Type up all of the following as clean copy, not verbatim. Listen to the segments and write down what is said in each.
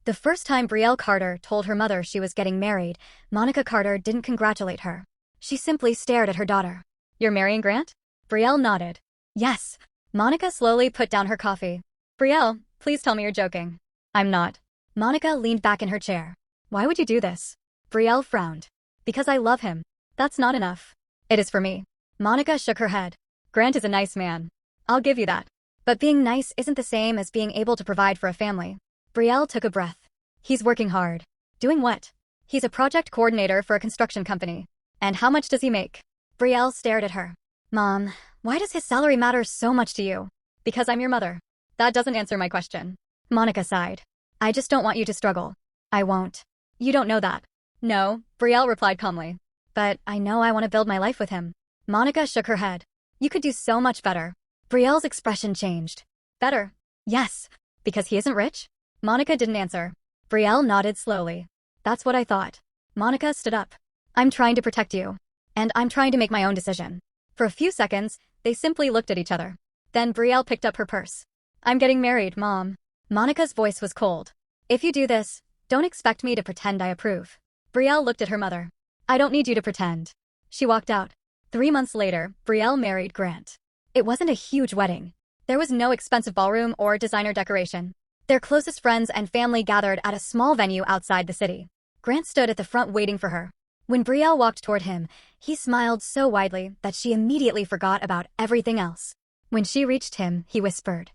The first time Brielle Carter told her mother she was getting married, Monica Carter didn't congratulate her. She simply stared at her daughter. "You're marrying Grant?" Brielle nodded. "Yes." Monica slowly put down her coffee. "Brielle, please tell me you're joking." "I'm not." Monica leaned back in her chair. "Why would you do this?" Brielle frowned. "Because I love him." "That's not enough." "It is for me." Monica shook her head. "Grant is a nice man. I'll give you that. But being nice isn't the same as being able to provide for a family." Brielle took a breath. "He's working hard." "Doing what?" "He's a project coordinator for a construction company." "And how much does he make?" Brielle stared at her. "Mom, why does his salary matter so much to you?" "Because I'm your mother." "That doesn't answer my question." Monica sighed. "I just don't want you to struggle." "I won't." "You don't know that." "No," Brielle replied calmly. "But I know I want to build my life with him." Monica shook her head. "You could do so much better." Brielle's expression changed. "Better?" "Yes." "Because he isn't rich?" Monica didn't answer. Brielle nodded slowly. "That's what I thought." Monica stood up. "I'm trying to protect you. And I'm trying to make my own decision." For a few seconds, they simply looked at each other. Then Brielle picked up her purse. "I'm getting married, Mom." Monica's voice was cold. "If you do this, don't expect me to pretend I approve." Brielle looked at her mother. "I don't need you to pretend." She walked out. 3 months later, Brielle married Grant. It wasn't a huge wedding. There was no expensive ballroom or designer decoration. Their closest friends and family gathered at a small venue outside the city. Grant stood at the front waiting for her. When Brielle walked toward him, he smiled so widely that she immediately forgot about everything else. When she reached him, he whispered,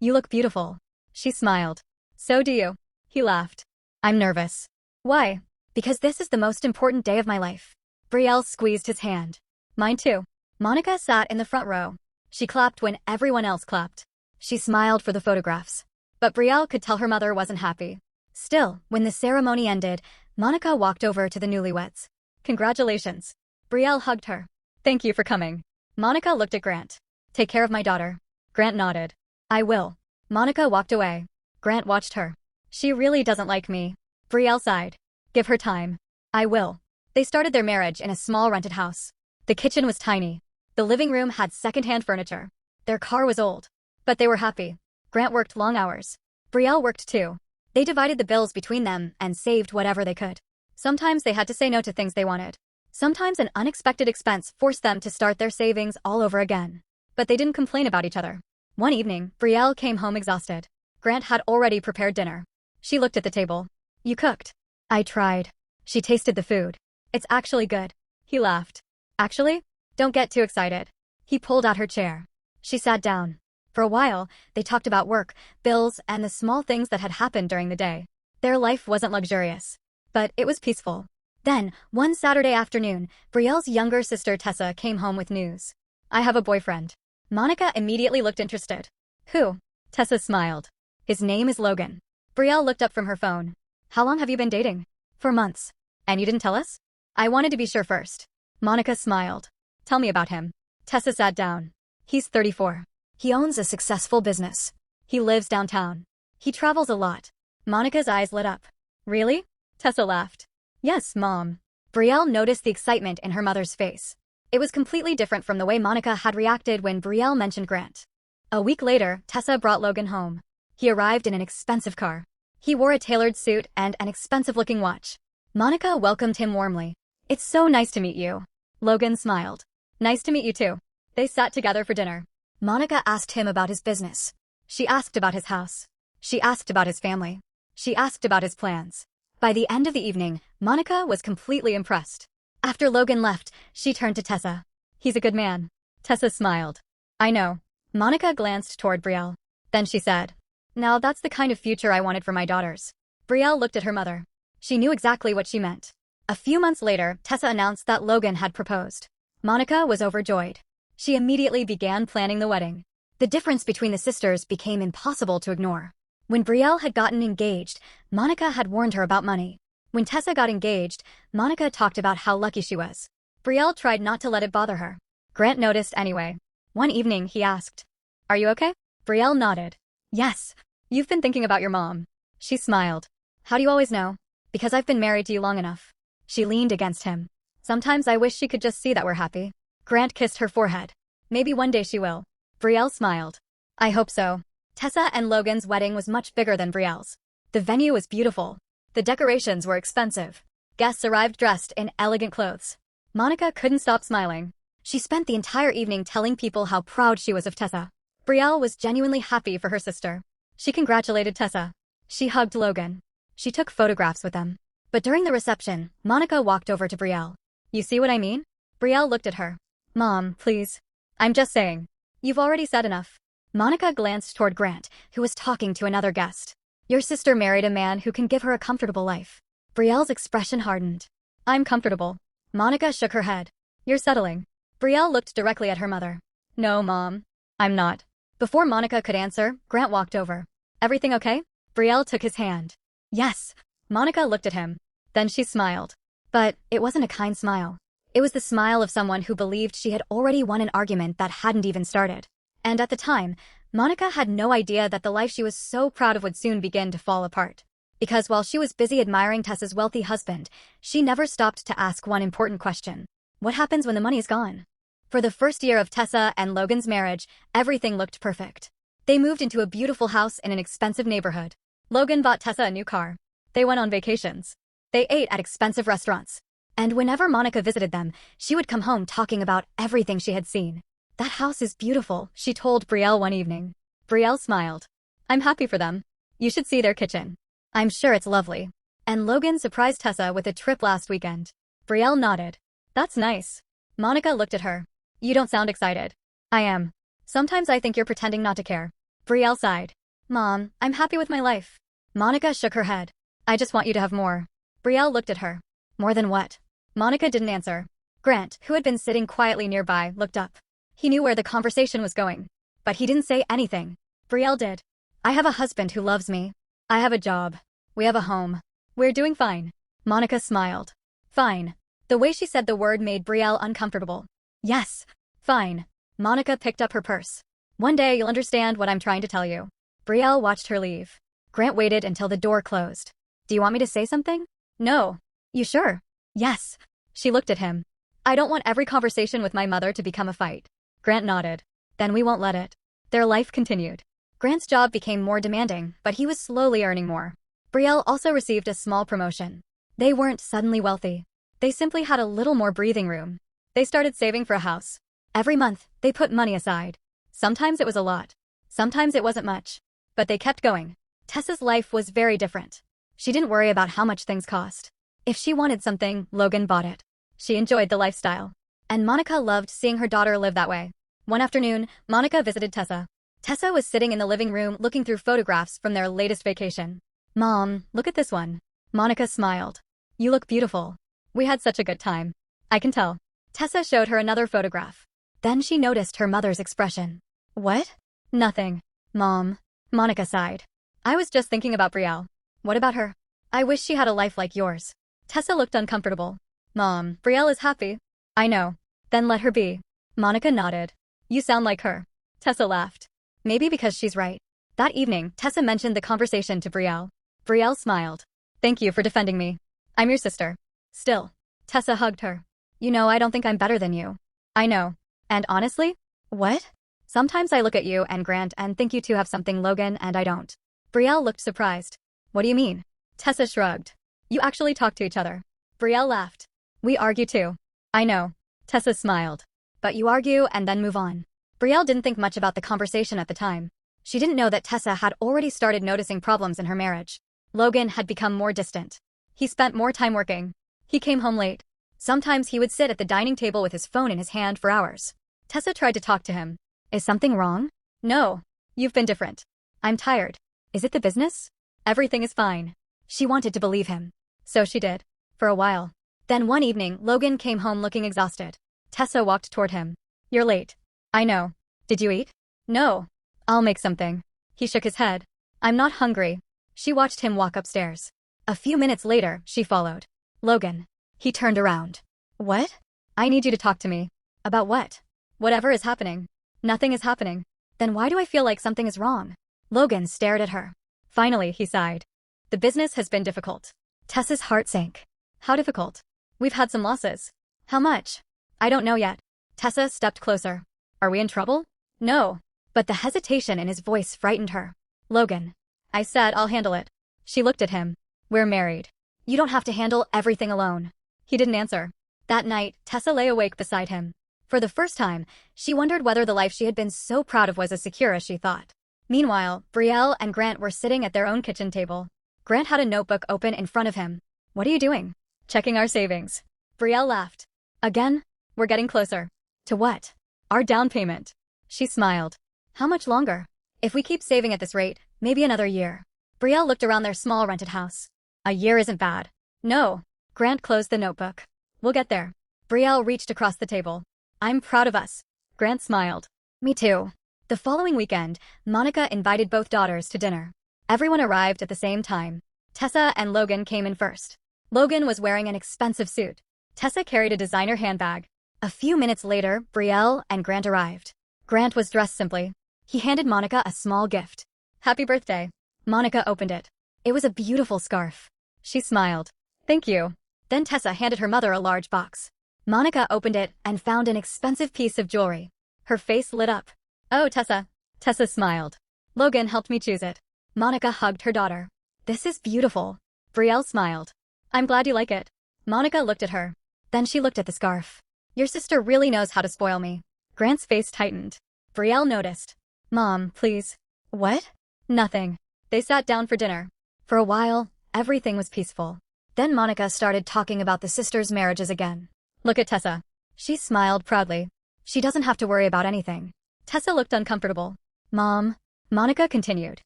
"You look beautiful." She smiled. "So do you." He laughed. "I'm nervous." "Why?" "Because this is the most important day of my life." Brielle squeezed his hand. "Mine too." Monica sat in the front row. She clapped when everyone else clapped. She smiled for the photographs. But Brielle could tell her mother wasn't happy. Still, when the ceremony ended, Monica walked over to the newlyweds. "Congratulations." Brielle hugged her. "Thank you for coming." Monica looked at Grant. "Take care of my daughter." Grant nodded. "I will." Monica walked away. Grant watched her. "She really doesn't like me." Brielle sighed. "Give her time." "I will." They started their marriage in a small rented house. The kitchen was tiny. The living room had secondhand furniture. Their car was old. But they were happy. Grant worked long hours. Brielle worked too. They divided the bills between them and saved whatever they could. Sometimes they had to say no to things they wanted. Sometimes an unexpected expense forced them to start their savings all over again. But they didn't complain about each other. One evening, Brielle came home exhausted. Grant had already prepared dinner. She looked at the table. "You cooked." "I tried." She tasted the food. "It's actually good." He laughed. "Actually? Don't get too excited." He pulled out her chair. She sat down. For a while, they talked about work, bills, and the small things that had happened during the day. Their life wasn't luxurious. But it was peaceful. Then, one Saturday afternoon, Brielle's younger sister Tessa came home with news. "I have a boyfriend." Monica immediately looked interested. "Who?" Tessa smiled. "His name is Logan." Brielle looked up from her phone. "How long have you been dating?" "For months." "And you didn't tell us?" "I wanted to be sure first." Monica smiled. "Tell me about him." Tessa sat down. "He's 34. He owns a successful business. He lives downtown. He travels a lot." Monica's eyes lit up. "Really?" Tessa laughed. "Yes, Mom." Brielle noticed the excitement in her mother's face. It was completely different from the way Monica had reacted when Brielle mentioned Grant. A week later, Tessa brought Logan home. He arrived in an expensive car. He wore a tailored suit and an expensive-looking watch. Monica welcomed him warmly. "It's so nice to meet you." Logan smiled. "Nice to meet you too." They sat together for dinner. Monica asked him about his business. She asked about his house. She asked about his family. She asked about his plans. By the end of the evening, Monica was completely impressed. After Logan left, she turned to Tessa. "He's a good man." Tessa smiled. "I know." Monica glanced toward Brielle. Then she said, "Now that's the kind of future I wanted for my daughters." Brielle looked at her mother. She knew exactly what she meant. A few months later, Tessa announced that Logan had proposed. Monica was overjoyed. She immediately began planning the wedding. The difference between the sisters became impossible to ignore. When Brielle had gotten engaged, Monica had warned her about money. When Tessa got engaged, Monica talked about how lucky she was. Brielle tried not to let it bother her. Grant noticed anyway. One evening, he asked, "Are you okay?" Brielle nodded. "Yes." "You've been thinking about your mom." She smiled. "How do you always know?" "Because I've been married to you long enough." She leaned against him. "Sometimes I wish she could just see that we're happy." Grant kissed her forehead. "Maybe one day she will." Brielle smiled. "I hope so." Tessa and Logan's wedding was much bigger than Brielle's. The venue was beautiful. The decorations were expensive. Guests arrived dressed in elegant clothes. Monica couldn't stop smiling. She spent the entire evening telling people how proud she was of Tessa. Brielle was genuinely happy for her sister. She congratulated Tessa. She hugged Logan. She took photographs with them. But during the reception, Monica walked over to Brielle. You see what I mean? Brielle looked at her. Mom, please. I'm just saying. You've already said enough. Monica glanced toward Grant, who was talking to another guest. Your sister married a man who can give her a comfortable life. Brielle's expression hardened. I'm comfortable. Monica shook her head. You're settling. Brielle looked directly at her mother. No, Mom. I'm not. Before Monica could answer, Grant walked over. Everything okay? Brielle took his hand. Yes. Monica looked at him. Then she smiled. But it wasn't a kind smile. It was the smile of someone who believed she had already won an argument that hadn't even started. And at the time, Monica had no idea that the life she was so proud of would soon begin to fall apart. Because while she was busy admiring Tessa's wealthy husband, she never stopped to ask one important question. What happens when the money is gone? For the first year of Tessa and Logan's marriage, everything looked perfect. They moved into a beautiful house in an expensive neighborhood. Logan bought Tessa a new car. They went on vacations. They ate at expensive restaurants. And whenever Monica visited them, she would come home talking about everything she had seen. That house is beautiful, she told Brielle one evening. Brielle smiled. I'm happy for them. You should see their kitchen. I'm sure it's lovely. And Logan surprised Tessa with a trip last weekend. Brielle nodded. That's nice. Monica looked at her. You don't sound excited. I am. Sometimes I think you're pretending not to care. Brielle sighed. Mom, I'm happy with my life. Monica shook her head. I just want you to have more. Brielle looked at her. More than what? Monica didn't answer. Grant, who had been sitting quietly nearby, looked up. He knew where the conversation was going. But he didn't say anything. Brielle did. I have a husband who loves me. I have a job. We have a home. We're doing fine. Monica smiled. Fine. The way she said the word made Brielle uncomfortable. Yes. Fine. Monica picked up her purse. One day you'll understand what I'm trying to tell you. Brielle watched her leave. Grant waited until the door closed. Do you want me to say something? No. You sure? Yes. She looked at him. I don't want every conversation with my mother to become a fight. Grant nodded. Then we won't let it. Their life continued. Grant's job became more demanding, but he was slowly earning more. Brielle also received a small promotion. They weren't suddenly wealthy. They simply had a little more breathing room. They started saving for a house. Every month, they put money aside. Sometimes it was a lot. Sometimes it wasn't much. But they kept going. Tessa's life was very different. She didn't worry about how much things cost. If she wanted something, Logan bought it. She enjoyed the lifestyle. And Monica loved seeing her daughter live that way. One afternoon, Monica visited Tessa. Tessa was sitting in the living room looking through photographs from their latest vacation. Mom, look at this one. Monica smiled. You look beautiful. We had such a good time. I can tell. Tessa showed her another photograph. Then she noticed her mother's expression. What? Nothing. Mom. Monica sighed. I was just thinking about Brielle. What about her? I wish she had a life like yours. Tessa looked uncomfortable. Mom, Brielle is happy. I know. Then let her be. Monica nodded. You sound like her. Tessa laughed. Maybe because she's right. That evening, Tessa mentioned the conversation to Brielle. Brielle smiled. Thank you for defending me. I'm your sister. Still. Tessa hugged her. You know, I don't think I'm better than you. I know. And honestly? What? Sometimes I look at you and Grant and think you two have something, Logan, and I don't. Brielle looked surprised. What do you mean? Tessa shrugged. You actually talk to each other. Brielle laughed. We argue too. I know. Tessa smiled. But you argue and then move on. Brielle didn't think much about the conversation at the time. She didn't know that Tessa had already started noticing problems in her marriage. Logan had become more distant. He spent more time working. He came home late. Sometimes he would sit at the dining table with his phone in his hand for hours. Tessa tried to talk to him. Is something wrong? No. You've been different. I'm tired. Is it the business? Everything is fine. She wanted to believe him. So she did. For a while. Then one evening, Logan came home looking exhausted. Tessa walked toward him. You're late. I know. Did you eat? No. I'll make something. He shook his head. I'm not hungry. She watched him walk upstairs. A few minutes later, she followed. Logan. He turned around. What? I need you to talk to me. About what? Whatever is happening. Nothing is happening. Then why do I feel like something is wrong? Logan stared at her. Finally, he sighed. The business has been difficult. Tessa's heart sank. How difficult? We've had some losses. How much? I don't know yet. Tessa stepped closer. Are we in trouble? No. But the hesitation in his voice frightened her. Logan. I said I'll handle it. She looked at him. We're married. You don't have to handle everything alone. He didn't answer. That night, Tessa lay awake beside him. For the first time, she wondered whether the life she had been so proud of was as secure as she thought. Meanwhile, Brielle and Grant were sitting at their own kitchen table. Grant had a notebook open in front of him. What are you doing? Checking our savings. Brielle laughed. Again? We're getting closer. To what? Our down payment. She smiled. How much longer? If we keep saving at this rate, maybe another year. Brielle looked around their small rented house. A year isn't bad. No. Grant closed the notebook. We'll get there. Brielle reached across the table. I'm proud of us. Grant smiled. Me too. The following weekend, Monica invited both daughters to dinner. Everyone arrived at the same time. Tessa and Logan came in first. Logan was wearing an expensive suit. Tessa carried a designer handbag. A few minutes later, Brielle and Grant arrived. Grant was dressed simply. He handed Monica a small gift. Happy birthday. Monica opened it. It was a beautiful scarf. She smiled. Thank you. Then Tessa handed her mother a large box. Monica opened it and found an expensive piece of jewelry. Her face lit up. Oh, Tessa. Tessa smiled. Logan helped me choose it. Monica hugged her daughter. This is beautiful. Brielle smiled. I'm glad you like it. Monica looked at her. Then she looked at the scarf. Your sister really knows how to spoil me. Grant's face tightened. Brielle noticed. Mom, please. What? Nothing. They sat down for dinner. For a while, everything was peaceful. Then Monica started talking about the sisters' marriages again. Look at Tessa. She smiled proudly. She doesn't have to worry about anything. Tessa looked uncomfortable. Mom. Monica continued.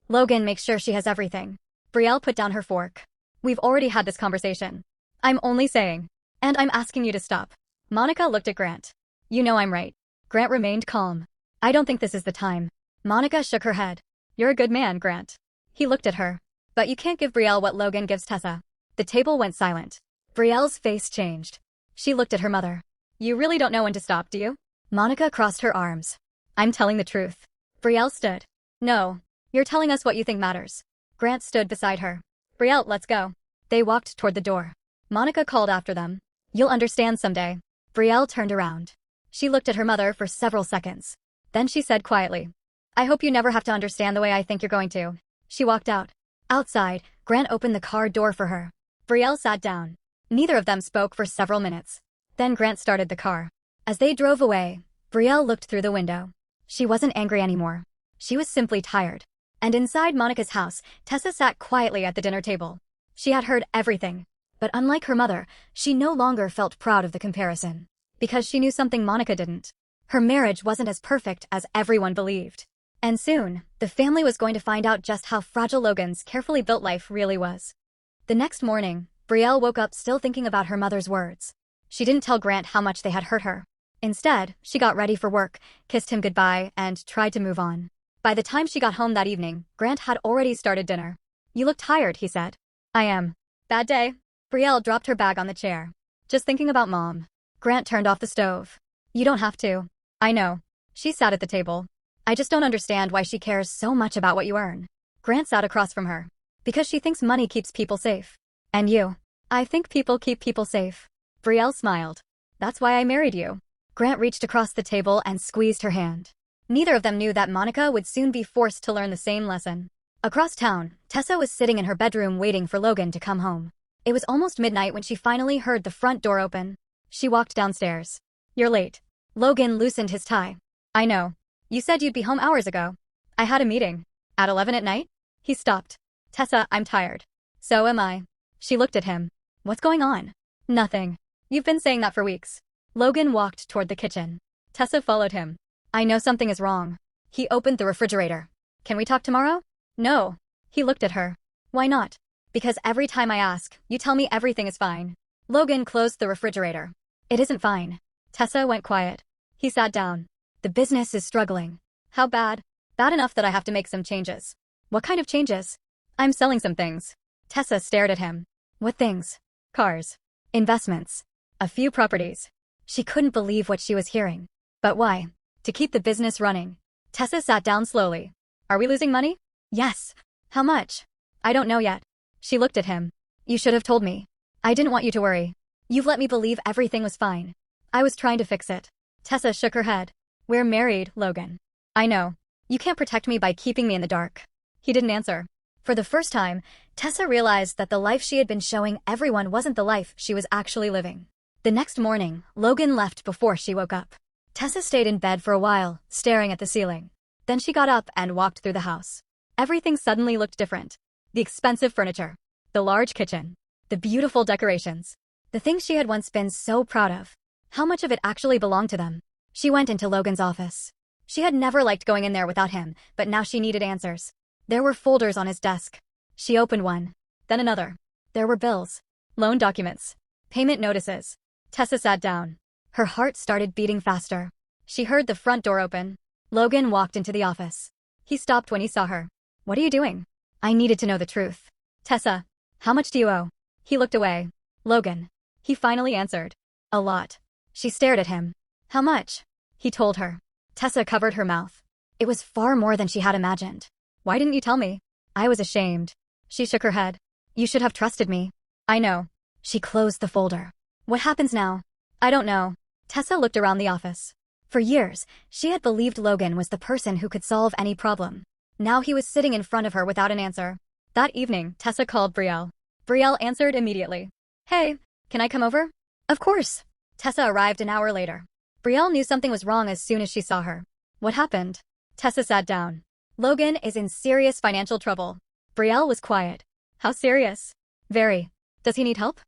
Logan makes sure she has everything. Brielle put down her fork. We've already had this conversation. I'm only saying. And I'm asking you to stop. Monica looked at Grant. You know I'm right. Grant remained calm. I don't think this is the time. Monica shook her head. You're a good man, Grant. He looked at her. But you can't give Brielle what Logan gives Tessa. The table went silent. Brielle's face changed. She looked at her mother. You really don't know when to stop, do you? Monica crossed her arms. I'm telling the truth. Brielle stood. No. You're telling us what you think matters. Grant stood beside her. Brielle, let's go. They walked toward the door. Monica called after them. You'll understand someday. Brielle turned around. She looked at her mother for several seconds. Then she said quietly, I hope you never have to understand the way I think you're going to. She walked out. Outside, Grant opened the car door for her. Brielle sat down. Neither of them spoke for several minutes. Then Grant started the car. As they drove away, Brielle looked through the window. She wasn't angry anymore. She was simply tired. And inside Monica's house, Tessa sat quietly at the dinner table. She had heard everything. But unlike her mother, she no longer felt proud of the comparison. Because she knew something Monica didn't. Her marriage wasn't as perfect as everyone believed. And soon, the family was going to find out just how fragile Logan's carefully built life really was. The next morning, Brielle woke up still thinking about her mother's words. She didn't tell Grant how much they had hurt her. Instead, she got ready for work, kissed him goodbye, and tried to move on. By the time she got home that evening, Grant had already started dinner. You look tired, he said. I am. Bad day. Brielle dropped her bag on the chair. Just thinking about Mom. Grant turned off the stove. You don't have to. I know. She sat at the table. I just don't understand why she cares so much about what you earn. Grant sat across from her. Because she thinks money keeps people safe. And you. I think people keep people safe. Brielle smiled. That's why I married you. Grant reached across the table and squeezed her hand. Neither of them knew that Monica would soon be forced to learn the same lesson. Across town, Tessa was sitting in her bedroom waiting for Logan to come home. It was almost midnight when she finally heard the front door open. She walked downstairs. You're late. Logan loosened his tie. I know. You said you'd be home hours ago. I had a meeting. At 11 at night? He stopped. Tessa, I'm tired. So am I. She looked at him. What's going on? Nothing. You've been saying that for weeks. Logan walked toward the kitchen. Tessa followed him. I know something is wrong. He opened the refrigerator. Can we talk tomorrow? No. He looked at her. Why not? Because every time I ask, you tell me everything is fine. Logan closed the refrigerator. It isn't fine. Tessa went quiet. He sat down. The business is struggling. How bad? Bad enough that I have to make some changes. What kind of changes? I'm selling some things. Tessa stared at him. What things? Cars. Investments. A few properties. She couldn't believe what she was hearing. But why? To keep the business running. Tessa sat down slowly. Are we losing money? Yes. How much? I don't know yet. She looked at him. You should have told me. I didn't want you to worry. You've let me believe everything was fine. I was trying to fix it. Tessa shook her head. We're married, Logan. I know. You can't protect me by keeping me in the dark. He didn't answer. For the first time, Tessa realized that the life she had been showing everyone wasn't the life she was actually living. The next morning, Logan left before she woke up. Tessa stayed in bed for a while, staring at the ceiling. Then she got up and walked through the house. Everything suddenly looked different. The expensive furniture, the large kitchen, the beautiful decorations, the things she had once been so proud of. How much of it actually belonged to them? She went into Logan's office. She had never liked going in there without him, but now she needed answers. There were folders on his desk. She opened one, then another. There were bills, loan documents, payment notices. Tessa sat down. Her heart started beating faster. She heard the front door open. Logan walked into the office. He stopped when he saw her. "What are you doing?" "I needed to know the truth." "Tessa, how much do you owe?" He looked away. "Logan." He finally answered. "A lot." She stared at him. "How much?" He told her. Tessa covered her mouth. It was far more than she had imagined. "Why didn't you tell me?" "I was ashamed." She shook her head. "You should have trusted me." "I know." She closed the folder. "What happens now?" "I don't know." Tessa looked around the office. For years, she had believed Logan was the person who could solve any problem. Now he was sitting in front of her without an answer. That evening, Tessa called Brielle. Brielle answered immediately. "Hey, can I come over?" "Of course." Tessa arrived an hour later. Brielle knew something was wrong as soon as she saw her. "What happened?" Tessa sat down. "Logan is in serious financial trouble." Brielle was quiet. "How serious?" "Very. Does he need help?"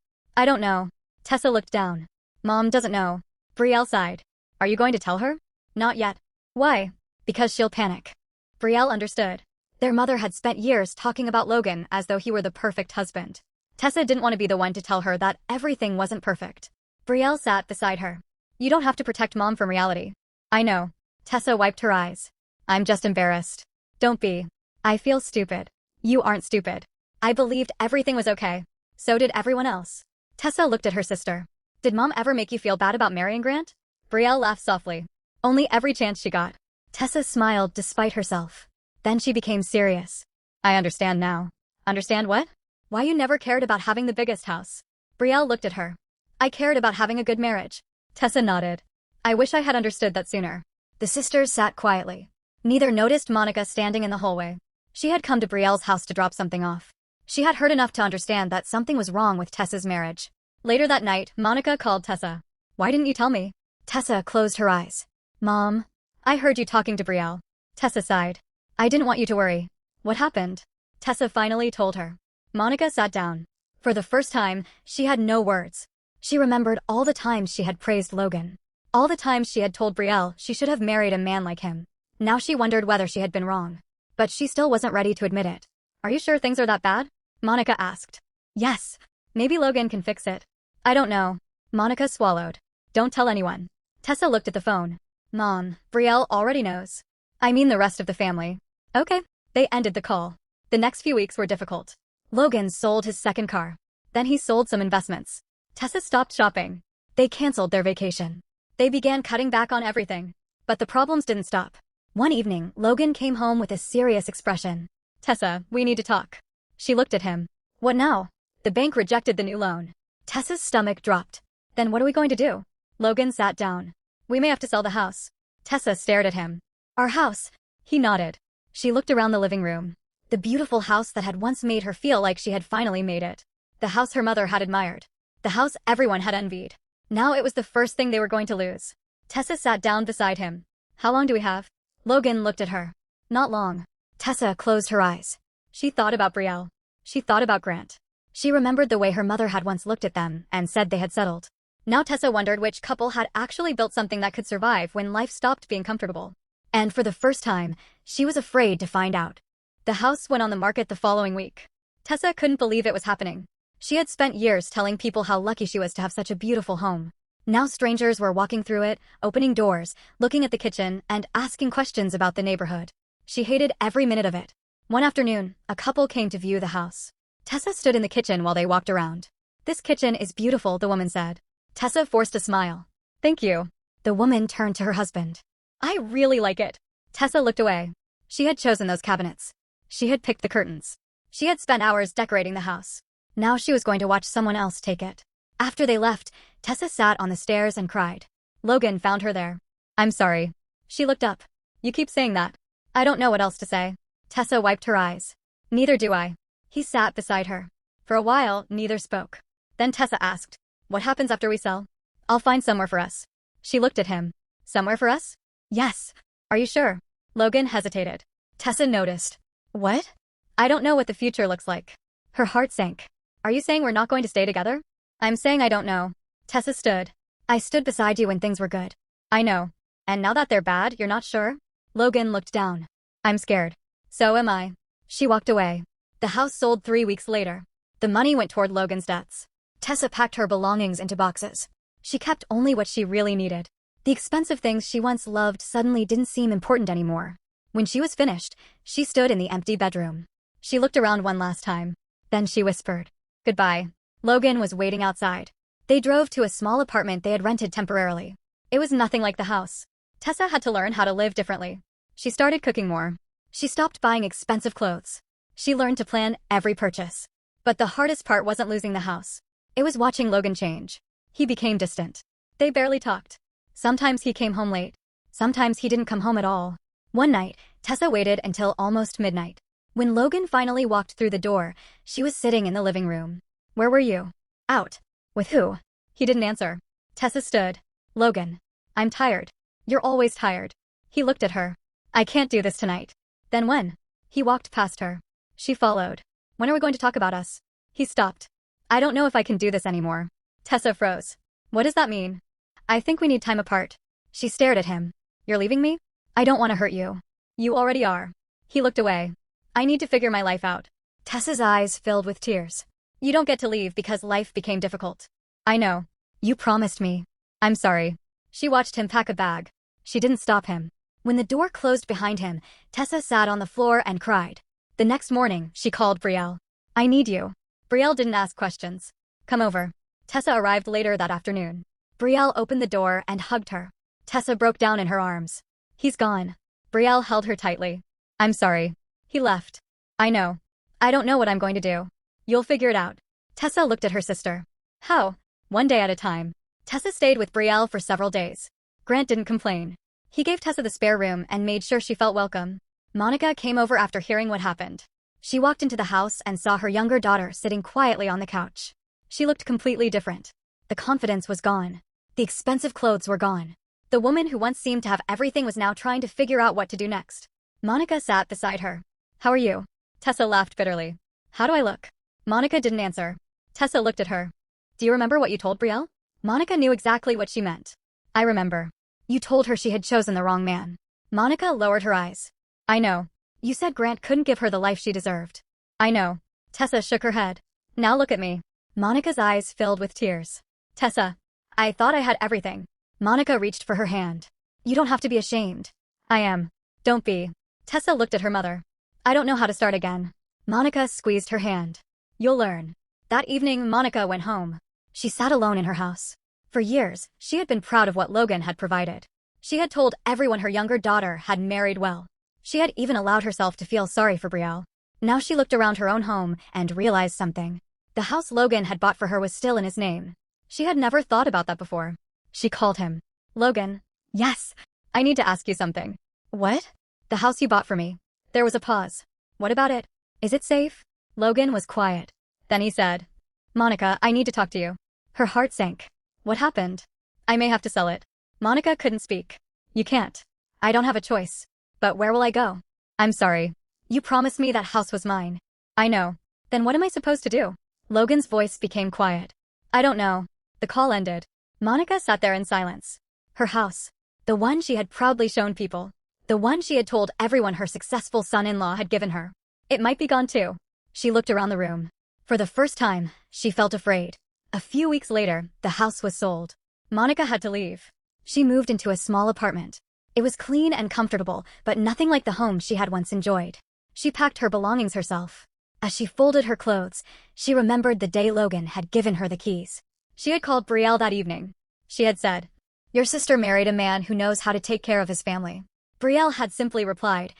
"I don't know." Tessa looked down. "Mom doesn't know." Brielle sighed. "Are you going to tell her?" "Not yet." "Why?" "Because she'll panic." Brielle understood. Their mother had spent years talking about Logan as though he were the perfect husband. Tessa didn't want to be the one to tell her that everything wasn't perfect. Brielle sat beside her. "You don't have to protect Mom from reality." "I know." Tessa wiped her eyes. "I'm just embarrassed." "Don't be." "I feel stupid." "You aren't stupid." "I believed everything was okay. So did everyone else." Tessa looked at her sister. "Did Mom ever make you feel bad about marrying Grant?" Brielle laughed softly. "Only every chance she got." Tessa smiled despite herself. Then she became serious. "I understand now." "Understand what?" "Why you never cared about having the biggest house." Brielle looked at her. "I cared about having a good marriage." Tessa nodded. "I wish I had understood that sooner." The sisters sat quietly. Neither noticed Monica standing in the hallway. She had come to Brielle's house to drop something off. She had heard enough to understand that something was wrong with Tessa's marriage. Later that night, Monica called Tessa. "Why didn't you tell me?" Tessa closed her eyes. "Mom, I heard you talking to Brielle." Tessa sighed. "I didn't want you to worry." "What happened?" Tessa finally told her. Monica sat down. For the first time, she had no words. She remembered all the times she had praised Logan. All the times she had told Brielle she should have married a man like him. Now she wondered whether she had been wrong. But she still wasn't ready to admit it. "Are you sure things are that bad?" Monica asked. "Yes. Maybe Logan can fix it." "I don't know." Monica swallowed. "Don't tell anyone." Tessa looked at the phone. "Mom, Brielle already knows." "I mean the rest of the family." "Okay." They ended the call. The next few weeks were difficult. Logan sold his second car. Then he sold some investments. Tessa stopped shopping. They canceled their vacation. They began cutting back on everything. But the problems didn't stop. One evening, Logan came home with a serious expression. "Tessa, we need to talk." She looked at him. "What now?" "The bank rejected the new loan." Tessa's stomach dropped. "Then what are we going to do?" Logan sat down. "We may have to sell the house." Tessa stared at him. "Our house?" He nodded. She looked around the living room. The beautiful house that had once made her feel like she had finally made it. The house her mother had admired. The house everyone had envied. Now it was the first thing they were going to lose. Tessa sat down beside him. "How long do we have?" Logan looked at her. "Not long." Tessa closed her eyes. She thought about Brielle. She thought about Grant. She remembered the way her mother had once looked at them and said they had settled. Now Tessa wondered which couple had actually built something that could survive when life stopped being comfortable. And for the first time, she was afraid to find out. The house went on the market the following week. Tessa couldn't believe it was happening. She had spent years telling people how lucky she was to have such a beautiful home. Now strangers were walking through it, opening doors, looking at the kitchen, and asking questions about the neighborhood. She hated every minute of it. One afternoon, a couple came to view the house. Tessa stood in the kitchen while they walked around. "This kitchen is beautiful," the woman said. Tessa forced a smile. "Thank you." The woman turned to her husband. "I really like it." Tessa looked away. She had chosen those cabinets. She had picked the curtains. She had spent hours decorating the house. Now she was going to watch someone else take it. After they left, Tessa sat on the stairs and cried. Logan found her there. "I'm sorry." She looked up. "You keep saying that." "I don't know what else to say." Tessa wiped her eyes. Neither do I. He sat beside her. For a while, neither spoke. Then Tessa asked, what happens after we sell? I'll find somewhere for us. She looked at him. Somewhere for us? Yes. Are you sure? Logan hesitated. Tessa noticed. What? I don't know what the future looks like. Her heart sank. Are you saying we're not going to stay together? I'm saying I don't know. Tessa stood. I stood beside you when things were good. I know. And now that they're bad, you're not sure? Logan looked down. I'm scared. So am I. She walked away. The house sold 3 weeks later. The money went toward Logan's debts. Tessa packed her belongings into boxes. She kept only what she really needed. The expensive things she once loved suddenly didn't seem important anymore. When she was finished, she stood in the empty bedroom. She looked around one last time. Then she whispered, goodbye. Logan was waiting outside. They drove to a small apartment they had rented temporarily. It was nothing like the house. Tessa had to learn how to live differently. She started cooking more. She stopped buying expensive clothes. She learned to plan every purchase. But the hardest part wasn't losing the house. It was watching Logan change. He became distant. They barely talked. Sometimes he came home late. Sometimes he didn't come home at all. One night, Tessa waited until almost midnight. When Logan finally walked through the door, she was sitting in the living room. Where were you? Out. With who? He didn't answer. Tessa stood. Logan. I'm tired. You're always tired. He looked at her. I can't do this tonight. Then when? He walked past her. She followed. When are we going to talk about us? He stopped. I don't know if I can do this anymore. Tessa froze. What does that mean? I think we need time apart. She stared at him. You're leaving me? I don't want to hurt you. You already are. He looked away. I need to figure my life out. Tessa's eyes filled with tears. You don't get to leave because life became difficult. I know. You promised me. I'm sorry. She watched him pack a bag. She didn't stop him. When the door closed behind him, Tessa sat on the floor and cried. The next morning, she called Brielle. I need you. Brielle didn't ask questions. Come over. Tessa arrived later that afternoon. Brielle opened the door and hugged her. Tessa broke down in her arms. He's gone. Brielle held her tightly. I'm sorry. He left. I know. I don't know what I'm going to do. You'll figure it out. Tessa looked at her sister. How? One day at a time. Tessa stayed with Brielle for several days. Grant didn't complain. He gave Tessa the spare room and made sure she felt welcome. Monica came over after hearing what happened. She walked into the house and saw her younger daughter sitting quietly on the couch. She looked completely different. The confidence was gone. The expensive clothes were gone. The woman who once seemed to have everything was now trying to figure out what to do next. Monica sat beside her. How are you? Tessa laughed bitterly. How do I look? Monica didn't answer. Tessa looked at her. Do you remember what you told Brielle? Monica knew exactly what she meant. I remember. You told her she had chosen the wrong man. Monica lowered her eyes. I know. You said Grant couldn't give her the life she deserved. I know. Tessa shook her head. Now look at me. Monica's eyes filled with tears. Tessa. I thought I had everything. Monica reached for her hand. You don't have to be ashamed. I am. Don't be. Tessa looked at her mother. I don't know how to start again. Monica squeezed her hand. You'll learn. That evening, Monica went home. She sat alone in her house. For years, she had been proud of what Logan had provided. She had told everyone her younger daughter had married well. She had even allowed herself to feel sorry for Brielle. Now she looked around her own home and realized something. The house Logan had bought for her was still in his name. She had never thought about that before. She called him. Logan. Yes. I need to ask you something. What? The house you bought for me. There was a pause. What about it? Is it safe? Logan was quiet. Then he said, Monica, I need to talk to you. Her heart sank. What happened? I may have to sell it. Monica couldn't speak. You can't. I don't have a choice. But where will I go? I'm sorry. You promised me that house was mine. I know. Then what am I supposed to do? Logan's voice became quiet. I don't know. The call ended. Monica sat there in silence. Her house. The one she had proudly shown people. The one she had told everyone her successful son-in-law had given her. It might be gone too. She looked around the room. For the first time, she felt afraid. A few weeks later, the house was sold. Monica had to leave. She moved into a small apartment. It was clean and comfortable, but nothing like the home she had once enjoyed. She packed her belongings herself. As she folded her clothes, she remembered the day Logan had given her the keys. She had called Brielle that evening. She had said, Your sister married a man who knows how to take care of his family. Brielle had simply replied,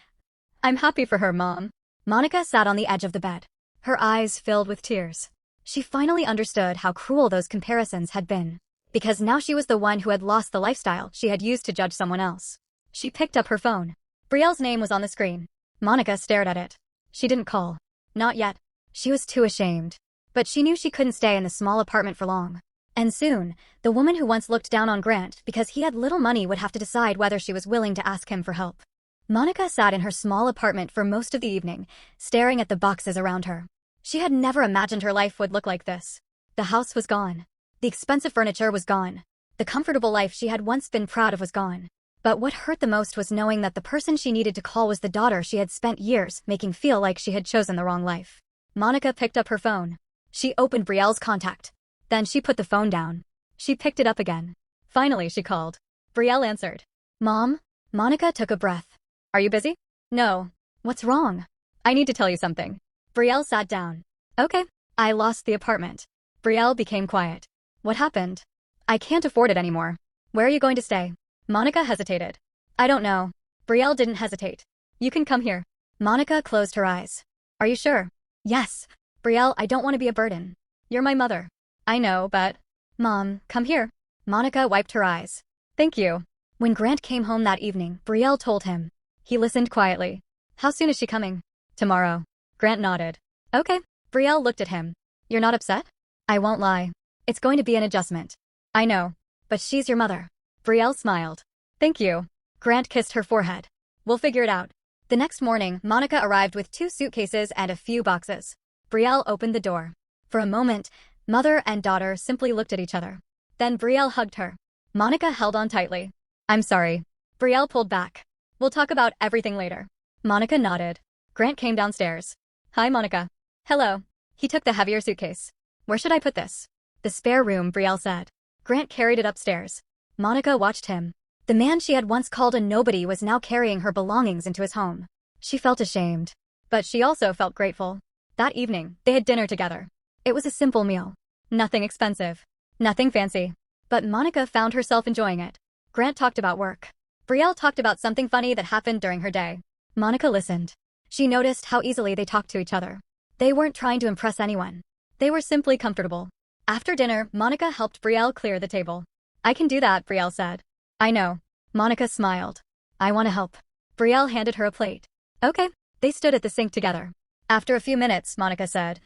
I'm happy for her, Mom. Monica sat on the edge of the bed. Her eyes filled with tears. She finally understood how cruel those comparisons had been. Because now she was the one who had lost the lifestyle she had used to judge someone else. She picked up her phone. Brielle's name was on the screen. Monica stared at it. She didn't call. Not yet. She was too ashamed. But she knew she couldn't stay in the small apartment for long. And soon, the woman who once looked down on Grant because he had little money would have to decide whether she was willing to ask him for help. Monica sat in her small apartment for most of the evening, staring at the boxes around her. She had never imagined her life would look like this. The house was gone. The expensive furniture was gone. The comfortable life she had once been proud of was gone. But what hurt the most was knowing that the person she needed to call was the daughter she had spent years making feel like she had chosen the wrong life. Monica picked up her phone. She opened Brielle's contact. Then she put the phone down. She picked it up again. Finally, she called. Brielle answered. Mom? Monica took a breath. Are you busy? No. What's wrong? I need to tell you something. Brielle sat down. Okay. I lost the apartment. Brielle became quiet. What happened? I can't afford it anymore. Where are you going to stay? Monica hesitated. I don't know. Brielle didn't hesitate. You can come here. Monica closed her eyes. Are you sure? Yes. Brielle, I don't want to be a burden. You're my mother. I know, but... Mom, come here. Monica wiped her eyes. Thank you. When Grant came home that evening, Brielle told him. He listened quietly. How soon is she coming? Tomorrow. Grant nodded. Okay. Brielle looked at him. You're not upset? I won't lie. It's going to be an adjustment. I know. But she's your mother. Brielle smiled. Thank you. Grant kissed her forehead. We'll figure it out. The next morning, Monica arrived with 2 suitcases and a few boxes. Brielle opened the door. For a moment, mother and daughter simply looked at each other. Then Brielle hugged her. Monica held on tightly. I'm sorry. Brielle pulled back. We'll talk about everything later. Monica nodded. Grant came downstairs. Hi, Monica. Hello. He took the heavier suitcase. Where should I put this? The spare room, Brielle said. Grant carried it upstairs. Monica watched him. The man she had once called a nobody was now carrying her belongings into his home. She felt ashamed. But she also felt grateful. That evening, they had dinner together. It was a simple meal. Nothing expensive. Nothing fancy. But Monica found herself enjoying it. Grant talked about work. Brielle talked about something funny that happened during her day. Monica listened. She noticed how easily they talked to each other. They weren't trying to impress anyone. They were simply comfortable. After dinner, Monica helped Brielle clear the table. I can do that, Brielle said. I know. Monica smiled. I want to help. Brielle handed her a plate. Okay. They stood at the sink together. After a few minutes, Monica said,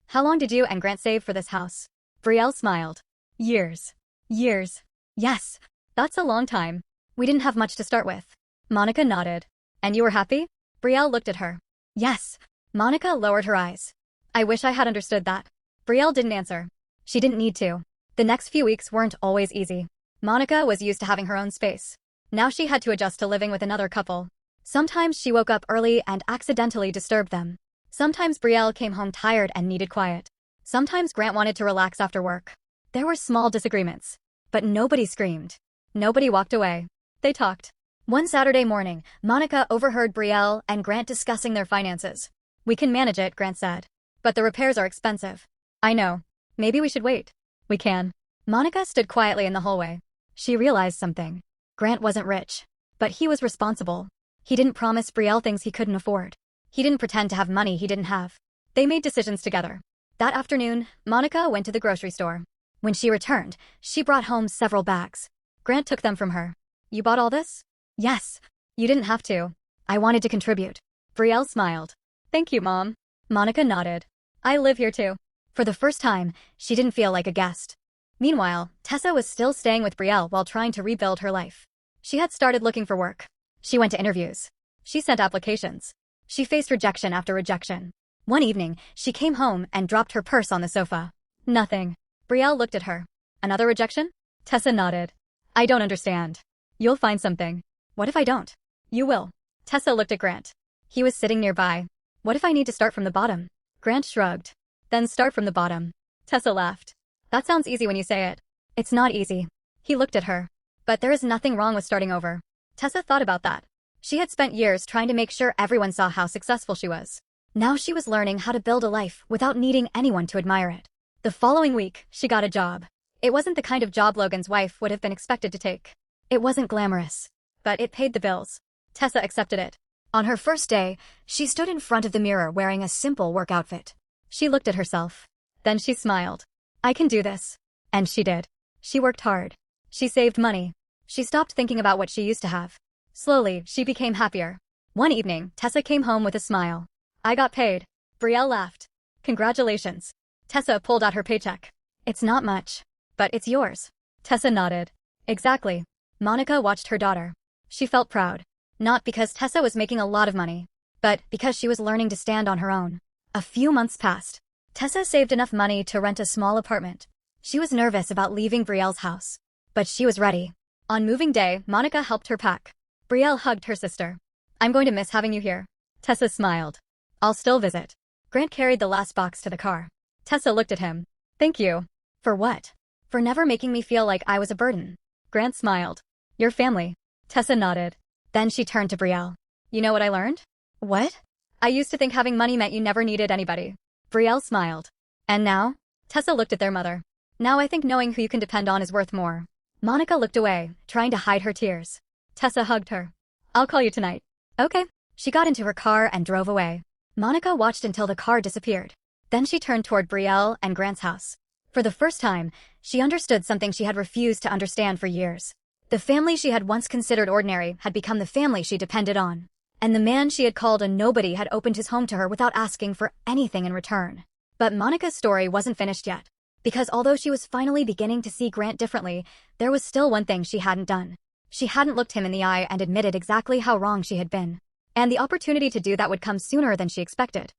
How long did you and Grant save for this house? Brielle smiled. Years. Years. Yes. That's a long time. We didn't have much to start with. Monica nodded. And you were happy? Brielle looked at her. Yes. Monica lowered her eyes. I wish I had understood that. Brielle didn't answer. She didn't need to. The next few weeks weren't always easy. Monica was used to having her own space. Now she had to adjust to living with another couple. Sometimes she woke up early and accidentally disturbed them. Sometimes Brielle came home tired and needed quiet. Sometimes Grant wanted to relax after work. There were small disagreements. But nobody screamed. Nobody walked away. They talked. One Saturday morning, Monica overheard Brielle and Grant discussing their finances. We can manage it, Grant said. But the repairs are expensive. I know. Maybe we should wait. We can. Monica stood quietly in the hallway. She realized something. Grant wasn't rich. But he was responsible. He didn't promise Brielle things he couldn't afford. He didn't pretend to have money he didn't have. They made decisions together. That afternoon, Monica went to the grocery store. When she returned, she brought home several bags. Grant took them from her. You bought all this? Yes. You didn't have to. I wanted to contribute. Brielle smiled. Thank you, Mom. Monica nodded. I live here too. For the first time, she didn't feel like a guest. Meanwhile, Tessa was still staying with Brielle while trying to rebuild her life. She had started looking for work. She went to interviews. She sent applications. She faced rejection after rejection. One evening, she came home and dropped her purse on the sofa. Nothing. Brielle looked at her. Another rejection? Tessa nodded. I don't understand. You'll find something. What if I don't? You will. Tessa looked at Grant. He was sitting nearby. What if I need to start from the bottom? Grant shrugged. Then start from the bottom. Tessa laughed. That sounds easy when you say it. It's not easy. He looked at her. But there is nothing wrong with starting over. Tessa thought about that. She had spent years trying to make sure everyone saw how successful she was. Now she was learning how to build a life without needing anyone to admire it. The following week, she got a job. It wasn't the kind of job Logan's wife would have been expected to take. It wasn't glamorous. But it paid the bills. Tessa accepted it. On her first day, she stood in front of the mirror wearing a simple work outfit. She looked at herself. Then she smiled. I can do this. And she did. She worked hard. She saved money. She stopped thinking about what she used to have. Slowly, she became happier. One evening, Tessa came home with a smile. I got paid. Brielle laughed. Congratulations. Tessa pulled out her paycheck. It's not much. But it's yours. Tessa nodded. Exactly. Monica watched her daughter. She felt proud. Not because Tessa was making a lot of money, but because she was learning to stand on her own. A few months passed. Tessa saved enough money to rent a small apartment. She was nervous about leaving Brielle's house, but she was ready. On moving day, Monica helped her pack. Brielle hugged her sister. I'm going to miss having you here. Tessa smiled. I'll still visit. Grant carried the last box to the car. Tessa looked at him. Thank you. For what? For never making me feel like I was a burden. Grant smiled. Your family. Tessa nodded. Then she turned to Brielle. You know what I learned? What? I used to think having money meant you never needed anybody. Brielle smiled. And now? Tessa looked at their mother. Now I think knowing who you can depend on is worth more. Monica looked away, trying to hide her tears. Tessa hugged her. I'll call you tonight. Okay. She got into her car and drove away. Monica watched until the car disappeared. Then she turned toward Brielle and Grant's house. For the first time, she understood something she had refused to understand for years. The family she had once considered ordinary had become the family she depended on. And the man she had called a nobody had opened his home to her without asking for anything in return. But Monica's story wasn't finished yet. Because although she was finally beginning to see Grant differently, there was still one thing she hadn't done. She hadn't looked him in the eye and admitted exactly how wrong she had been. And the opportunity to do that would come sooner than she expected.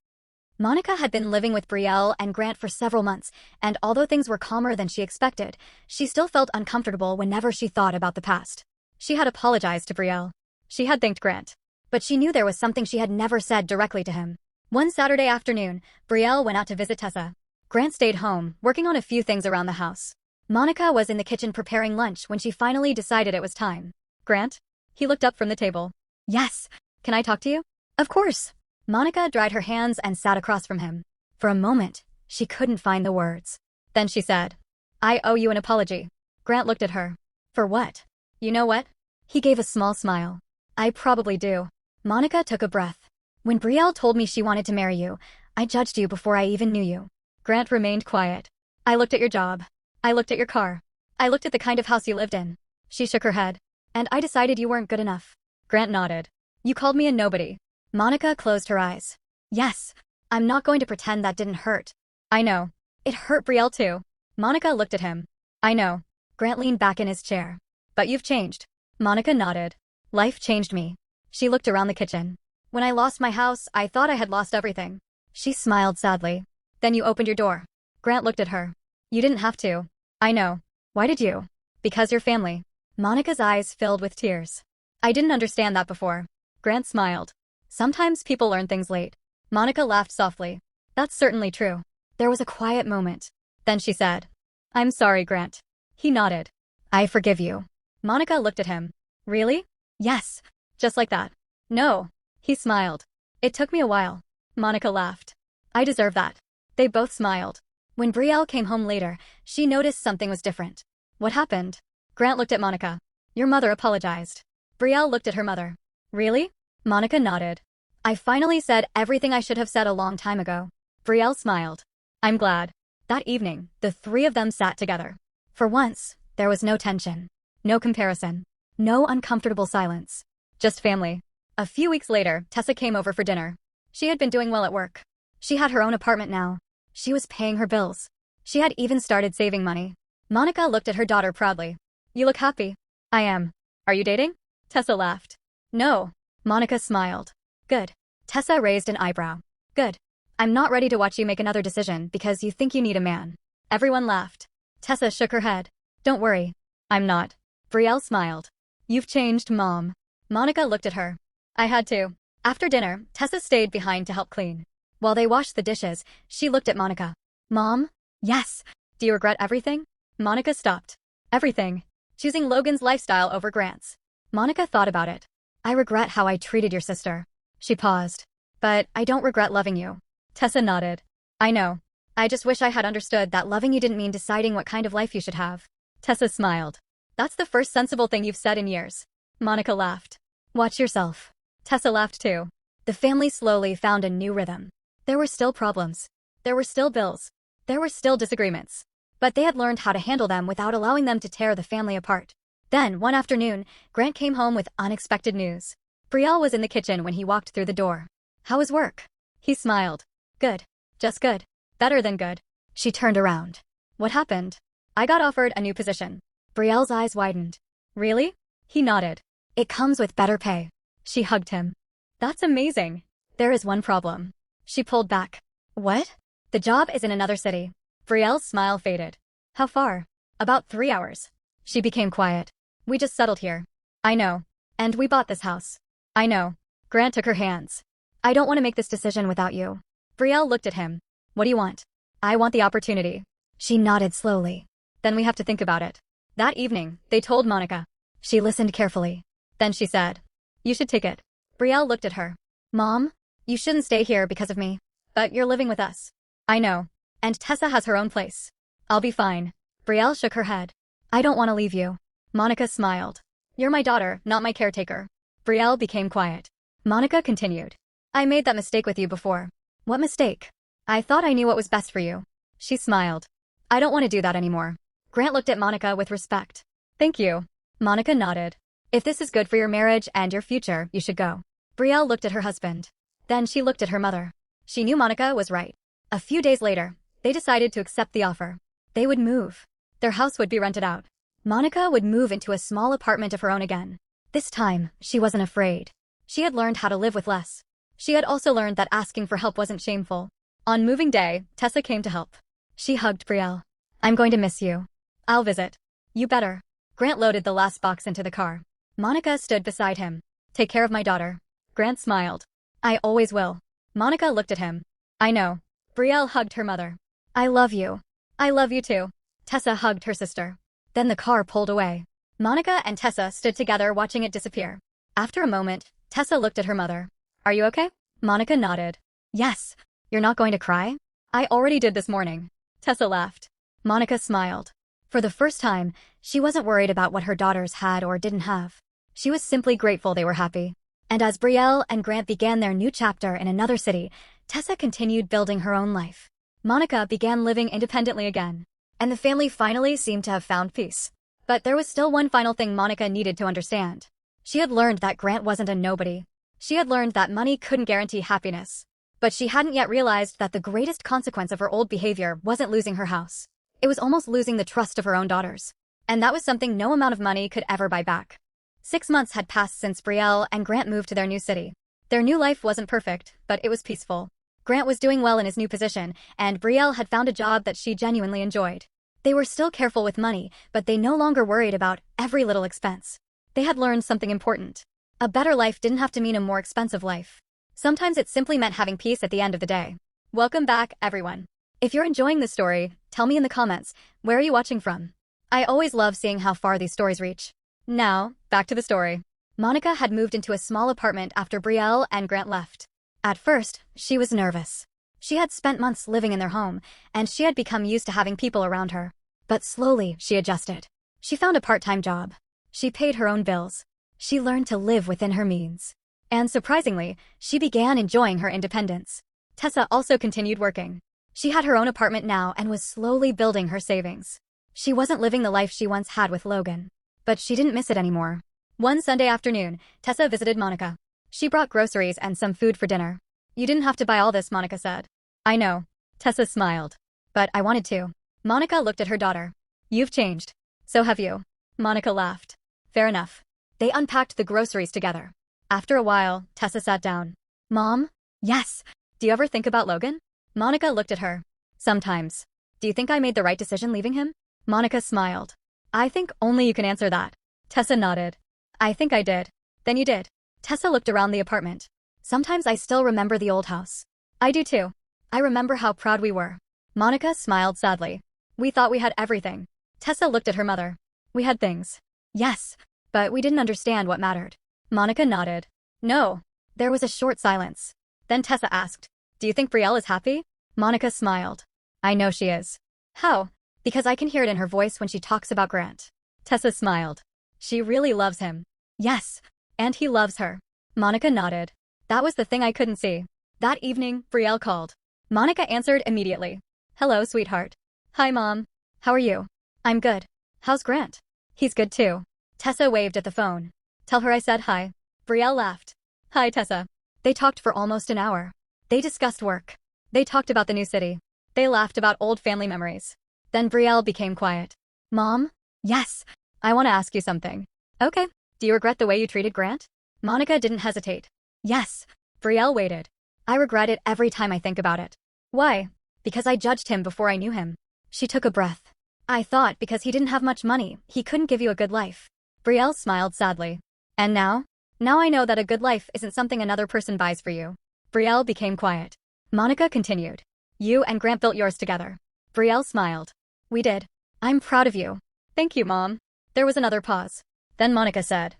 Monica had been living with Brielle and Grant for several months, and although things were calmer than she expected, she still felt uncomfortable whenever she thought about the past. She had apologized to Brielle. She had thanked Grant. But she knew there was something she had never said directly to him. One Saturday afternoon, Brielle went out to visit Tessa. Grant stayed home, working on a few things around the house. Monica was in the kitchen preparing lunch when she finally decided it was time. Grant? He looked up from the table. Yes. Can I talk to you? Of course. Monica dried her hands and sat across from him. For a moment, she couldn't find the words. Then she said, I owe you an apology. Grant looked at her. For what? You know what? He gave a small smile. I probably do. Monica took a breath. When Brielle told me she wanted to marry you, I judged you before I even knew you. Grant remained quiet. I looked at your job. I looked at your car. I looked at the kind of house you lived in. She shook her head. And I decided you weren't good enough. Grant nodded. You called me a nobody. Monica closed her eyes. Yes. I'm not going to pretend that didn't hurt. I know. It hurt Brielle too. Monica looked at him. I know. Grant leaned back in his chair. But you've changed. Monica nodded. Life changed me. She looked around the kitchen. When I lost my house, I thought I had lost everything. She smiled sadly. Then you opened your door. Grant looked at her. You didn't have to. I know. Why did you? Because your family. Monica's eyes filled with tears. I didn't understand that before. Grant smiled. Sometimes people learn things late. Monica laughed softly. That's certainly true. There was a quiet moment. Then she said, I'm sorry, Grant. He nodded. I forgive you. Monica looked at him. Really? Yes. Just like that. No. He smiled. It took me a while. Monica laughed. I deserve that. They both smiled. When Brielle came home later, she noticed something was different. What happened? Grant looked at Monica. Your mother apologized. Brielle looked at her mother. Really? Monica nodded. I finally said everything I should have said a long time ago. Brielle smiled. I'm glad. That evening, the three of them sat together. For once, there was no tension. No comparison. No uncomfortable silence. Just family. A few weeks later, Tessa came over for dinner. She had been doing well at work. She had her own apartment now. She was paying her bills. She had even started saving money. Monica looked at her daughter proudly. You look happy. I am. Are you dating? Tessa laughed. No. Monica smiled. Good. Tessa raised an eyebrow. Good. I'm not ready to watch you make another decision because you think you need a man. Everyone laughed. Tessa shook her head. Don't worry. I'm not. Brielle smiled. You've changed, Mom. Monica looked at her. I had to. After dinner, Tessa stayed behind to help clean. While they washed the dishes, she looked at Monica. Mom? Yes. Do you regret everything? Monica stopped. Everything. Choosing Logan's lifestyle over Grant's. Monica thought about it. I regret how I treated your sister. She paused. But I don't regret loving you. Tessa nodded. I know. I just wish I had understood that loving you didn't mean deciding what kind of life you should have. Tessa smiled. That's the first sensible thing you've said in years. Monica laughed. Watch yourself. Tessa laughed too. The family slowly found a new rhythm. There were still problems. There were still bills. There were still disagreements. But they had learned how to handle them without allowing them to tear the family apart. Then, one afternoon, Grant came home with unexpected news. Brielle was in the kitchen when he walked through the door. How was work? He smiled. Good. Just good. Better than good. She turned around. What happened? I got offered a new position. Brielle's eyes widened. Really? He nodded. It comes with better pay. She hugged him. That's amazing. There is one problem. She pulled back. What? The job is in another city. Brielle's smile faded. How far? About 3 hours. She became quiet. We just settled here. I know. And we bought this house. I know. Grant took her hands. I don't want to make this decision without you. Brielle looked at him. What do you want? I want the opportunity. She nodded slowly. Then we have to think about it. That evening, they told Monica. She listened carefully. Then she said, you should take it. Brielle looked at her. Mom, you shouldn't stay here because of me. But you're living with us. I know. And Tessa has her own place. I'll be fine. Brielle shook her head. I don't want to leave you. Monica smiled. You're my daughter, not my caretaker. Brielle became quiet. Monica continued. I made that mistake with you before. What mistake? I thought I knew what was best for you. She smiled. I don't want to do that anymore. Grant looked at Monica with respect. Thank you. Monica nodded. If this is good for your marriage and your future, you should go. Brielle looked at her husband. Then she looked at her mother. She knew Monica was right. A few days later, they decided to accept the offer. They would move. Their house would be rented out. Monica would move into a small apartment of her own again. This time, she wasn't afraid. She had learned how to live with less. She had also learned that asking for help wasn't shameful. On moving day, Tessa came to help. She hugged Brielle. I'm going to miss you. I'll visit. You better. Grant loaded the last box into the car. Monica stood beside him. Take care of my daughter. Grant smiled. I always will. Monica looked at him. I know. Brielle hugged her mother. I love you. I love you too. Tessa hugged her sister. Then the car pulled away. Monica and Tessa stood together watching it disappear. After a moment, Tessa looked at her mother. Are you okay? Monica nodded. Yes. You're not going to cry? I already did this morning. Tessa laughed. Monica smiled. For the first time, she wasn't worried about what her daughters had or didn't have. She was simply grateful they were happy. And as Brielle and Grant began their new chapter in another city, Tessa continued building her own life. Monica began living independently again. And the family finally seemed to have found peace. But there was still one final thing Monica needed to understand. She had learned that Grant wasn't a nobody. She had learned that money couldn't guarantee happiness. But she hadn't yet realized that the greatest consequence of her old behavior wasn't losing her house. It was almost losing the trust of her own daughters. And that was something no amount of money could ever buy back. 6 months had passed since Brielle and Grant moved to their new city. Their new life wasn't perfect, but it was peaceful. Grant was doing well in his new position, and Brielle had found a job that she genuinely enjoyed. They were still careful with money, but they no longer worried about every little expense. They had learned something important. A better life didn't have to mean a more expensive life. Sometimes it simply meant having peace at the end of the day. Welcome back, everyone. If you're enjoying this story, tell me in the comments, where are you watching from? I always love seeing how far these stories reach. Now, back to the story. Monica had moved into a small apartment after Brielle and Grant left. At first, she was nervous. She had spent months living in their home, and she had become used to having people around her. But slowly, she adjusted. She found a part-time job. She paid her own bills. She learned to live within her means. And surprisingly, she began enjoying her independence. Tessa also continued working. She had her own apartment now and was slowly building her savings. She wasn't living the life she once had with Logan. But she didn't miss it anymore. One Sunday afternoon, Tessa visited Monica. She brought groceries and some food for dinner. You didn't have to buy all this, Monica said. I know. Tessa smiled. But I wanted to. Monica looked at her daughter. You've changed. So have you. Monica laughed. Fair enough. They unpacked the groceries together. After a while, Tessa sat down. Mom? Yes. Do you ever think about Logan? Monica looked at her. Sometimes. Do you think I made the right decision leaving him? Monica smiled. I think only you can answer that. Tessa nodded. I think I did. Then you did. Tessa looked around the apartment. Sometimes I still remember the old house. I do too. I remember how proud we were. Monica smiled sadly. We thought we had everything. Tessa looked at her mother. We had things. Yes, but we didn't understand what mattered. Monica nodded. No. There was a short silence. Then Tessa asked, do you think Brielle is happy? Monica smiled. I know she is. How? Because I can hear it in her voice when she talks about Grant. Tessa smiled. She really loves him. Yes. And he loves her. Monica nodded. That was the thing I couldn't see. That evening, Brielle called. Monica answered immediately. Hello, sweetheart. Hi, Mom. How are you? I'm good. How's Grant? He's good too. Tessa waved at the phone. Tell her I said hi. Brielle laughed. Hi, Tessa. They talked for almost an hour. They discussed work. They talked about the new city. They laughed about old family memories. Then Brielle became quiet. Mom? Yes. I want to ask you something. Okay. Do you regret the way you treated Grant? Monica didn't hesitate. Yes. Brielle waited. I regret it every time I think about it. Why? Because I judged him before I knew him. She took a breath. I thought because he didn't have much money, he couldn't give you a good life. Brielle smiled sadly. And now? Now I know that a good life isn't something another person buys for you. Brielle became quiet. Monica continued. You and Grant built yours together. Brielle smiled. We did. I'm proud of you. Thank you, Mom. There was another pause. Then Monica said.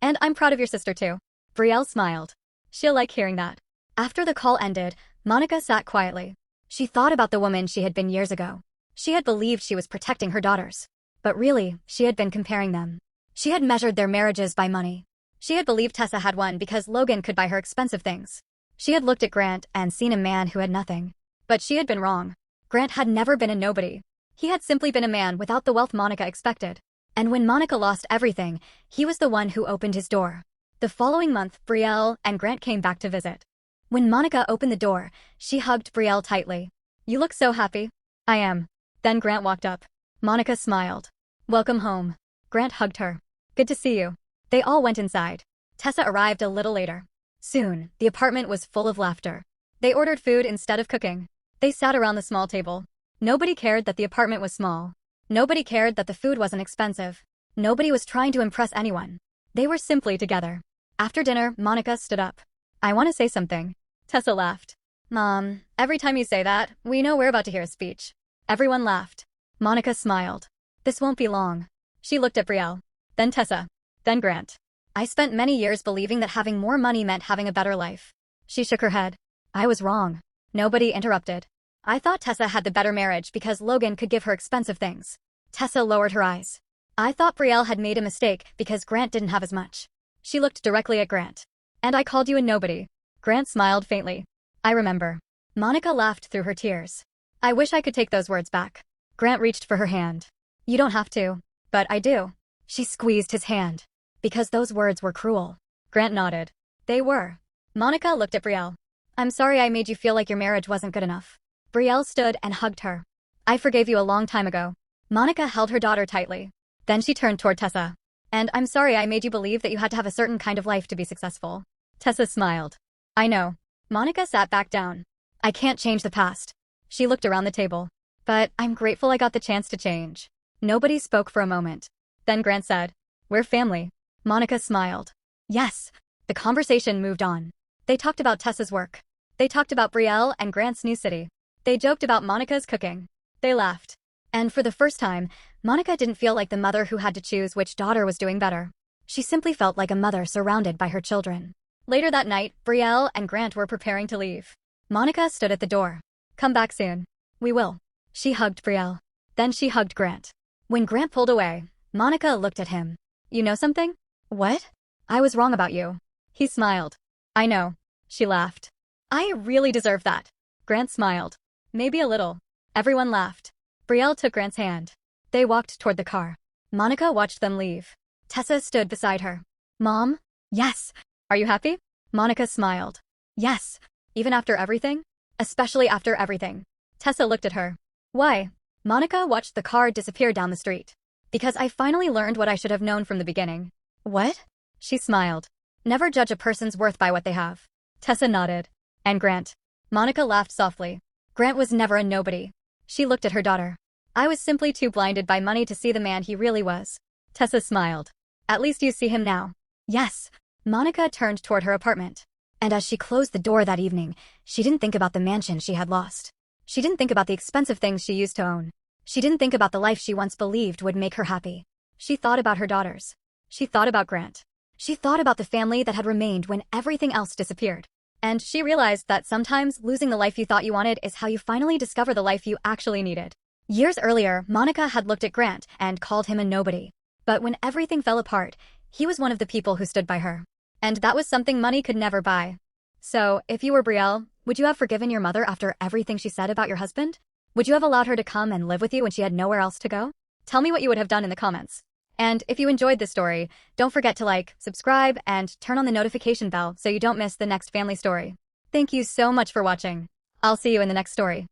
And I'm proud of your sister too. Brielle smiled. She'll like hearing that. After the call ended, Monica sat quietly. She thought about the woman she had been years ago. She had believed she was protecting her daughters. But really, she had been comparing them. She had measured their marriages by money. She had believed Tessa had won because Logan could buy her expensive things. She had looked at Grant and seen a man who had nothing. But she had been wrong. Grant had never been a nobody. He had simply been a man without the wealth Monica expected. And when Monica lost everything, he was the one who opened his door. The following month, Brielle and Grant came back to visit. When Monica opened the door, she hugged Brielle tightly. You look so happy. I am. Then Grant walked up. Monica smiled. Welcome home. Grant hugged her. Good to see you. They all went inside. Tessa arrived a little later. Soon, the apartment was full of laughter. They ordered food instead of cooking. They sat around the small table. Nobody cared that the apartment was small. Nobody cared that the food wasn't expensive. Nobody was trying to impress anyone. They were simply together. After dinner, Monica stood up. I want to say something. Tessa laughed. Mom, every time you say that, we know we're about to hear a speech. Everyone laughed. Monica smiled. This won't be long. She looked at Brielle. Then Tessa. Then Grant. I spent many years believing that having more money meant having a better life. She shook her head. I was wrong. Nobody interrupted. I thought Tessa had the better marriage because Logan could give her expensive things. Tessa lowered her eyes. I thought Brielle had made a mistake because Grant didn't have as much. She looked directly at Grant. And I called you a nobody. Grant smiled faintly. I remember. Monica laughed through her tears. I wish I could take those words back. Grant reached for her hand. You don't have to. But I do. She squeezed his hand. Because those words were cruel. Grant nodded. They were. Monica looked at Brielle. I'm sorry I made you feel like your marriage wasn't good enough. Brielle stood and hugged her. I forgave you a long time ago. Monica held her daughter tightly. Then she turned toward Tessa. And I'm sorry I made you believe that you had to have a certain kind of life to be successful. Tessa smiled. I know. Monica sat back down. I can't change the past. She looked around the table. But I'm grateful I got the chance to change. Nobody spoke for a moment. Then Grant said, We're family. Monica smiled. Yes. The conversation moved on. They talked about Tessa's work. They talked about Brielle and Grant's new city. They joked about Monica's cooking. They laughed. And for the first time, Monica didn't feel like the mother who had to choose which daughter was doing better. She simply felt like a mother surrounded by her children. Later that night, Brielle and Grant were preparing to leave. Monica stood at the door. Come back soon. We will. She hugged Brielle. Then she hugged Grant. When Grant pulled away, Monica looked at him. You know something? What? I was wrong about you. He smiled. I know. She laughed. I really deserve that. Grant smiled. Maybe a little. Everyone laughed. Brielle took Grant's hand. They walked toward the car. Monica watched them leave. Tessa stood beside her. Mom? Yes. Are you happy? Monica smiled. Yes. Even after everything? Especially after everything. Tessa looked at her. Why? Monica watched the car disappear down the street. Because I finally learned what I should have known from the beginning. What? She smiled. Never judge a person's worth by what they have. Tessa nodded. And Grant. Monica laughed softly. Grant was never a nobody. She looked at her daughter. I was simply too blinded by money to see the man he really was. Tessa smiled. At least you see him now. Yes. Monica turned toward her apartment. And as she closed the door that evening, she didn't think about the mansion she had lost. She didn't think about the expensive things she used to own. She didn't think about the life she once believed would make her happy. She thought about her daughters. She thought about Grant. She thought about the family that had remained when everything else disappeared. And she realized that sometimes losing the life you thought you wanted is how you finally discover the life you actually needed. Years earlier, Monica had looked at Grant and called him a nobody. But when everything fell apart, he was one of the people who stood by her. And that was something money could never buy. So, if you were Brielle, would you have forgiven your mother after everything she said about your husband? Would you have allowed her to come and live with you when she had nowhere else to go? Tell me what you would have done in the comments. And if you enjoyed this story, don't forget to like, subscribe, and turn on the notification bell so you don't miss the next family story. Thank you so much for watching. I'll see you in the next story.